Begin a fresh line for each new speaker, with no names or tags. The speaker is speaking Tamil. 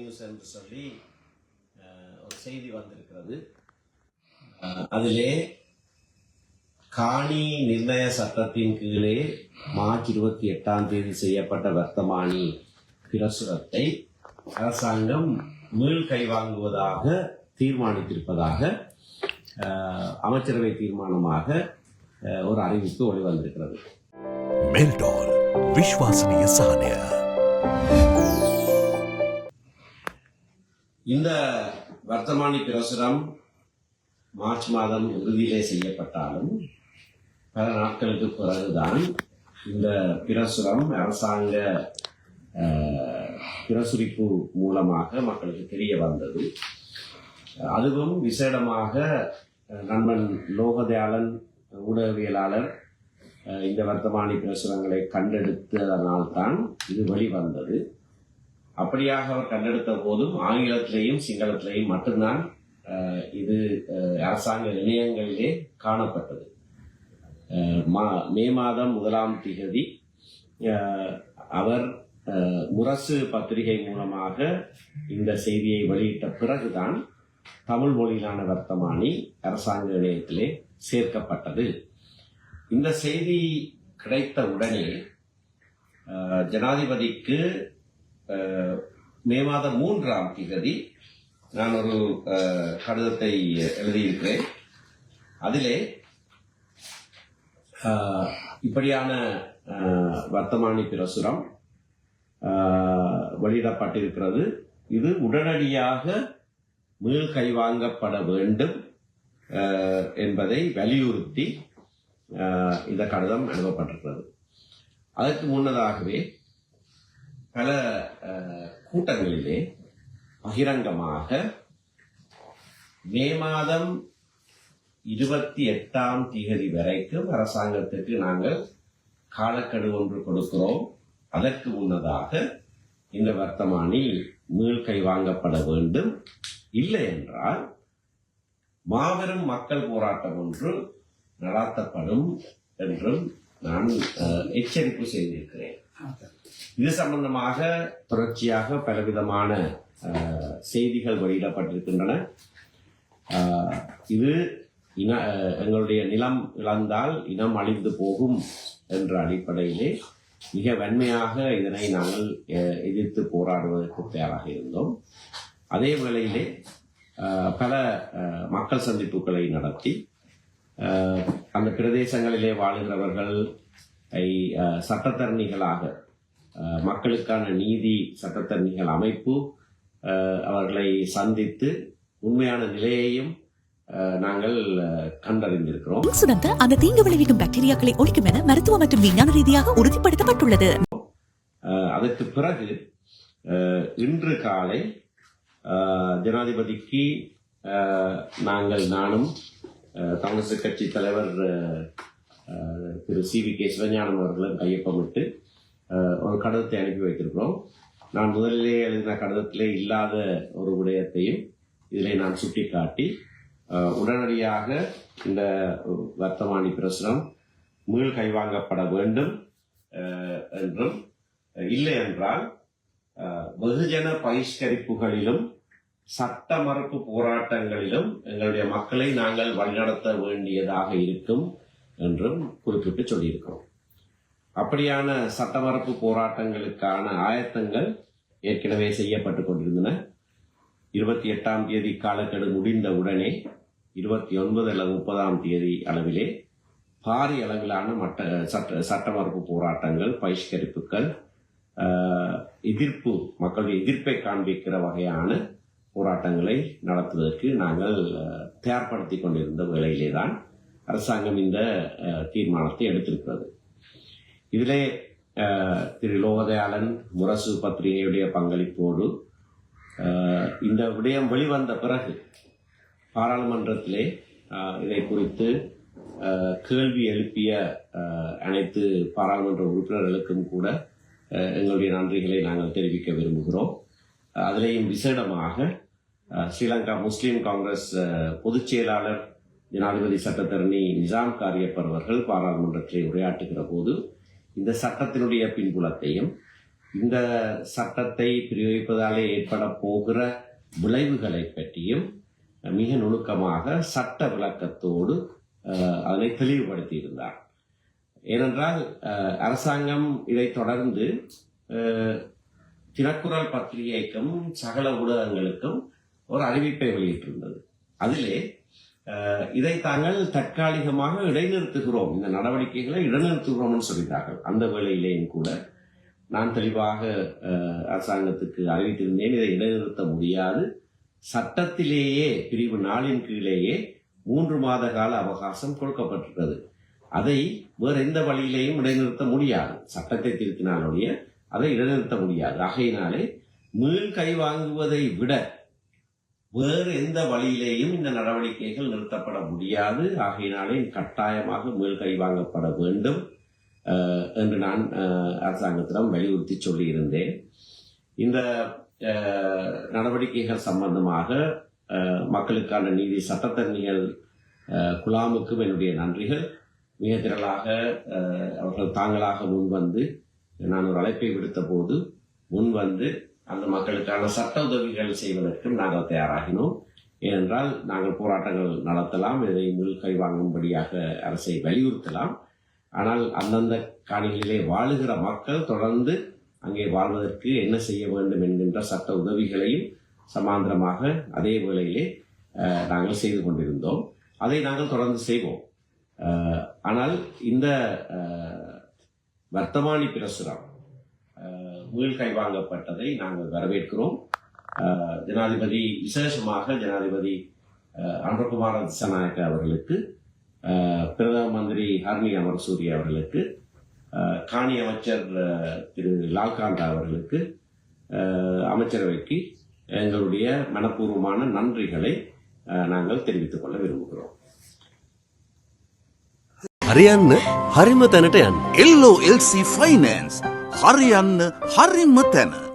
நியூஸ் என்று சொல்லி ஒரு செய்தி வந்திருக்கிறது. அதிலே காணி நிர்ணய சட்டத்தின் கீழே மார்ச் 28 செய்யப்பட்ட வர்த்தமானி பிரசுரத்தை அரசாங்கம் மீள் கைவாங்குவதாக தீர்மானித்திருப்பதாக அமைச்சரவை தீர்மானமாக ஒரு அறிவிப்பு வெளிவந்திருக்கிறது.
மெல்டோர் விஸ்வாசனீய சாதனை.
இந்த வர்த்தமானி பிரசுரம் மார்ச் மாதம் இறுதியிலே செய்யப்பட்டாலும் பல நாட்களுக்கு பிறகுதான் இந்த பிரசுரம் அரசாங்க பிரசுரிப்பு மூலமாக மக்களுக்கு தெரிய வந்தது. அதுவும் விசேடமாக நண்பன் லோகதயாளன் ஊடகவியலாளர் இந்த வர்த்தமானி பிரசுரங்களை கண்டெடுத்ததனால்தான் இது வெளிவந்தது. அப்படியாக அவர் கண்டெடுத்த போதும் ஆங்கிலத்திலேயும் சிங்களத்திலேயும் மட்டும்தான் இது அரசாங்க இணையங்களிலே காணப்பட்டது. மே மாதம் 1 அவர் முரசு பத்திரிகை மூலமாக இந்த செய்தியை வெளியிட்ட பிறகுதான் தமிழ் மொழியிலான வர்த்தமானி அரசாங்க இணையத்திலே சேர்க்கப்பட்டது. இந்த செய்தி கிடைத்த உடனே ஜனாதிபதிக்கு மே மாதம் 3 நான் ஒரு கடிதத்தை எழுதியிருக்கிறேன். அதிலே இப்படியான வர்த்தமானி பிரசுரம் வெளியிடப்பட்டிருக்கிறது, இது உடனடியாக மீள் கைவாங்கப்பட வேண்டும் என்பதை வலியுறுத்தி இந்த கடிதம் எழுதப்பட்டிருக்கிறது. அதற்கு முன்னதாகவே பல கூட்டங்களிலே பகிரங்கமாக மே மாதம் 28 வரைக்கும் அரசாங்கத்துக்கு நாங்கள் காலக்கெடு ஒன்று கொடுக்கிறோம், அதற்கு முன்னதாக இந்த வர்த்தமானி மீள் கைவாங்கப்பட வேண்டும், இல்லை என்றால் மாபெரும் மக்கள் போராட்டம் ஒன்று நடாத்தப்படும் என்றும் நான் எச்சரிப்பு செய்திருக்கிறேன். இது சம்பந்தமாக தொடர்ச்சியாக பலவிதமான செய்திகள் வெளியிடப்பட்டிருக்கின்றன. இது எங்களுடைய நிலம் இழந்தால் இனம் அழிந்து போகும் என்ற அடிப்படையிலே மிக வன்மையாக இதனை நாங்கள் எதிர்த்து போராடுவதற்கு தயாராக இருந்தோம். அதே வேளையிலே பல மக்கள் சந்திப்புகளை நடத்தி அந்த பிரதேசங்களிலே வாழுகிறவர்கள் சட்டத்தரணிகளாக மக்களுக்கான நீதி சட்டத்தரணிகள் அமைப்பு அவர்களை சந்தித்து உண்மையான நிலையையும் நாங்கள் கண்டறிந்திருக்கிறோம்.
அந்த தீங்கு விளைவிக்கும் பாக்டீரியாக்களை ஒழிக்கும் என மருத்துவ மற்றும் விஞ்ஞான ரீதியாக உறுதிப்படுத்தப்பட்டுள்ளது.
அதற்கு பிறகு இன்று காலை ஜனாதிபதிக்கு நானும் காங்கிரஸ் கட்சி தலைவர் திரு CVK சிவஞானம் அவர்களும் கையொப்பமிட்டு ஒரு கடிதத்தை அனுப்பி வைத்திருக்கிறோம். நான் முதலிலே எழுதின கடிதத்திலே இல்லாத ஒரு விடயத்தையும் இதிலே நான் சுட்டிக்காட்டி உடனடியாக இந்த வர்த்தமானி பிரசுரம் மீள் கைவாங்கப்பட வேண்டும் என்றும், இல்லை என்றால் வெகுஜன பகிஷ்கரிப்புகளிலும் சட்ட மறுப்பு போராட்டங்களிலும் எங்களுடைய மக்களை நாங்கள் வழிநடத்த வேண்டியதாக இருக்கும் என்றும் குறிப்பிட்டு சொல்லியிருக்கிறோம். அப்படியான சட்ட மறுப்பு போராட்டங்களுக்கான ஆயத்தங்கள் ஏற்கனவே செய்யப்பட்டுக் கொண்டிருந்தன. 28 காலக்கெடு முடிந்த உடனே 29 அல்லது 30 அளவிலே பாரிய அளவிலான சட்ட மறுப்பு போராட்டங்கள், பகிஷ்கரிப்புகள், மக்களுடைய எதிர்ப்பை காண்பிக்கிற வகையான போராட்டங்களை நடத்துவதற்கு நாங்கள் தயார்படுத்திக் கொண்டிருந்த வேளையிலே தான் அரசாங்கம் இந்த தீர்மானத்தை எடுத்திருக்கிறது. இதிலே திரு லோகதயாளன் முரசு பத்திரிகையுடைய பங்களிப்போடு இந்த விடயம் வெளிவந்த பிறகு பாராளுமன்றத்திலே இதை குறித்து கேள்வி எழுப்பிய அனைத்து பாராளுமன்ற உறுப்பினர்களுக்கும் கூட எங்களுடைய நன்றிகளை நாங்கள் தெரிவிக்க விரும்புகிறோம். அதிலேயும் விசேடமாக ஸ்ரீலங்கா முஸ்லீம் காங்கிரஸ் பொதுச் செயலாளர் ஜனாதிபதி சட்டத்தரணி நிசாம் காரியப்பர் அவர்கள் பாராளுமன்றத்தில் உரையாற்றுகிற போது இந்த சட்டத்தினுடைய பின்புலத்தையும் இந்த சட்டத்தை பிரயோகிப்பதாலே ஏற்பட போகிற விளைவுகளை பற்றியும் மிக நுணுக்கமாக சட்ட விளக்கத்தோடு அதனை தெளிவுபடுத்தியிருந்தார். ஏனென்றால் அரசாங்கம் இதை தொடர்ந்து தினக்குரல் பத்திரிகைக்கும் சகல ஊடகங்களுக்கும் ஒரு அறிவிப்பை வெளியிட்டிருந்தது. அதிலே இதை தாங்கள் தற்காலிகமாக இடைநிறுத்துகிறோம், இந்த நடவடிக்கைகளை இடைநிறுத்துகிறோம்னு சொல்லிட்டார்கள். அந்த வேளையிலேயும் கூட நான் தெளிவாக அரசாங்கத்துக்கு அறிவித்திருந்தேன், இதை இடைநிறுத்த முடியாது, சட்டத்திலேயே பிரிவு 4 கீழேயே 3 மாத கால அவகாசம் கொடுக்கப்பட்டிருக்கிறது. அதை வேறு எந்த வழியிலேயும் இடைநிறுத்த முடியாது, சட்டத்தை திருத்தினாலுடைய அதை இடைநிறுத்த முடியாது. ஆகையினாலே மீள் கை வாங்குவதை விட வேறு எந்த வழியிலேயும் இந்த நடவடிக்கைகள் நிறுத்தப்பட முடியாது. ஆகையினாலே கட்டாயமாக மீள் கை வாங்கப்பட வேண்டும் என்று நான் அரசாங்கத்திடம் வலியுறுத்தி சொல்லியிருந்தேன். இந்த நடவடிக்கைகள் சம்பந்தமாக மக்களுக்கான நீதி சட்டத்தரணிகள் குழாமுக்கும் என்னுடைய நன்றிகள். மிக திரளாக அவர்கள் தாங்களாக முன்வந்து, நான் ஒரு அழைப்பை விடுத்த போது முன்வந்து அந்த மக்களுக்கான சட்ட உதவிகள் செய்வதற்கும் நாங்கள் தயாராகினோம். ஏனென்றால் நாங்கள் போராட்டங்கள் நடத்தலாம், இதை மீள் கை வாங்கும்படியாக அரசை வலியுறுத்தலாம். ஆனால் அந்தந்த காணிகளிலே வாழுகிற மக்கள் தொடர்ந்து அங்கே வாழ்வதற்கு என்ன செய்ய வேண்டும் என்கின்ற சட்ட உதவிகளையும் சமாந்தரமாக அதே வேளையிலே நாங்கள் செய்து கொண்டிருந்தோம். அதை நாங்கள் தொடர்ந்து செய்வோம். ஆனால் இந்த வர்த்தமானி பிரசுரம் மீள் கை வாங்கப்பட்டதை நாங்கள் வரவேற்கிறோம். ஜனாதிபதி, விசேஷமாக ஜனாதிபதி அனுரகுமார திசாநாயக்க அவர்களுக்கு, பிரதம மந்திரி ஹர்னி அமரசூரிய அவர்களுக்கு, காணி அமைச்சர் திரு லால்காந்தா அவர்களுக்கு, அமைச்சரவைக்கு எங்களுடைய மனப்பூர்வமான நன்றிகளை நாங்கள் தெரிவித்துக் கொள்ள விரும்புகிறோம்.
හරියන්න හරිම තැනට යන්න.
LOLC Finance හරියන්න හරිම තැන.